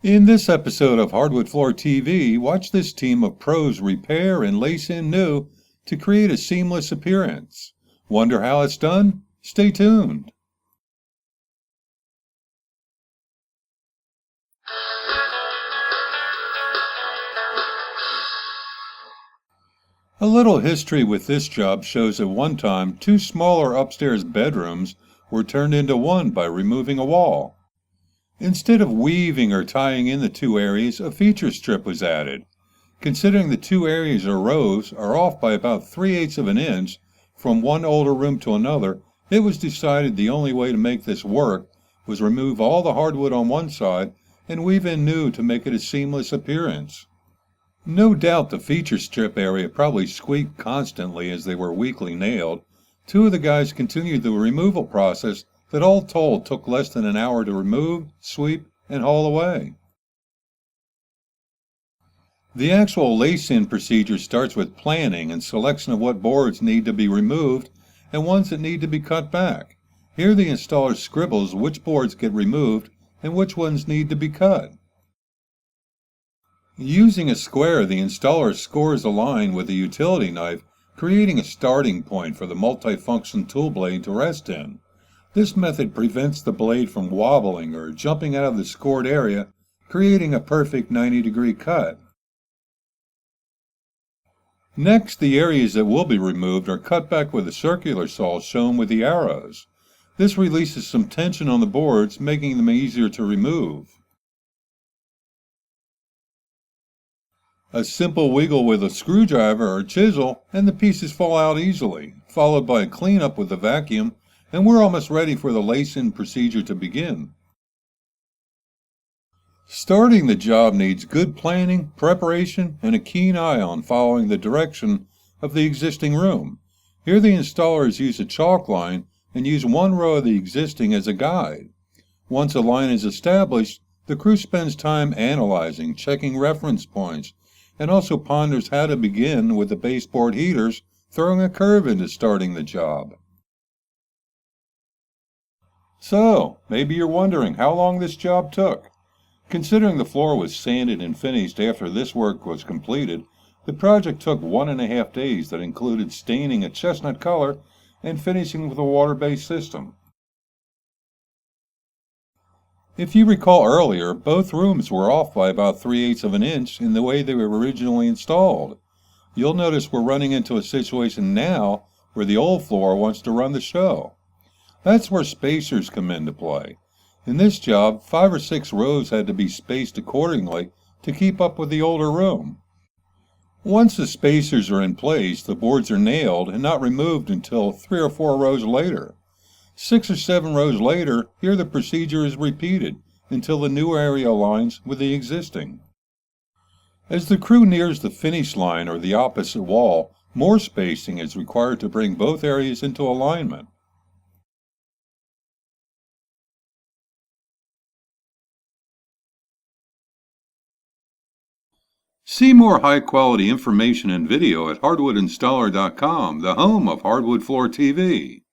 In this episode of Hardwood Floor TV, watch this team of pros repair and lace in new to create a seamless appearance. Wonder how it's done? Stay tuned. A little history with this job shows at one time two smaller upstairs bedrooms were turned into one by removing a wall. Instead of weaving or tying in the two areas, a feature strip was added. Considering the two areas or rows are off by about 3/8 of an inch from one older room to another, it was decided the only way to make this work was remove all the hardwood on one side and weave in new to make it a seamless appearance. No doubt the feature strip area probably squeaked constantly as they were weakly nailed. Two of the guys continued the removal process that all told took less than an hour to remove, sweep, and haul away. The actual lace-in procedure starts with planning and selection of what boards need to be removed and ones that need to be cut back. Here the installer scribbles which boards get removed and which ones need to be cut. Using a square, the installer scores a line with a utility knife, creating a starting point for the multifunction tool blade to rest in. This method prevents the blade from wobbling or jumping out of the scored area, creating a perfect 90-degree cut. Next, the areas that will be removed are cut back with a circular saw shown with the arrows. This releases some tension on the boards, making them easier to remove. A simple wiggle with a screwdriver or chisel and the pieces fall out easily, followed by a cleanup with a vacuum, and we're almost ready for the lace-in procedure to begin. Starting the job needs good planning, preparation, and a keen eye on following the direction of the existing room. Here the installers use a chalk line and use one row of the existing as a guide. Once a line is established, the crew spends time analyzing, checking reference points, and also ponders how to begin with the baseboard heaters, throwing a curve into starting the job. So, maybe you're wondering how long this job took. Considering the floor was sanded and finished after this work was completed, the project took 1.5 days that included staining a chestnut color and finishing with a water-based system. If you recall earlier, both rooms were off by about 3/8 of an inch in the way they were originally installed. You'll notice we're running into a situation now where the old floor wants to run the show. That's where spacers come into play. In this job, 5 or 6 rows had to be spaced accordingly to keep up with the older room. Once the spacers are in place, the boards are nailed and not removed until 3 or 4 rows later. 6 or 7 rows later, here the procedure is repeated until the new area aligns with the existing. As the crew nears the finish line or the opposite wall, more spacing is required to bring both areas into alignment. See more high-quality information and video at hardwoodinstaller.com, the home of Hardwood Floor TV.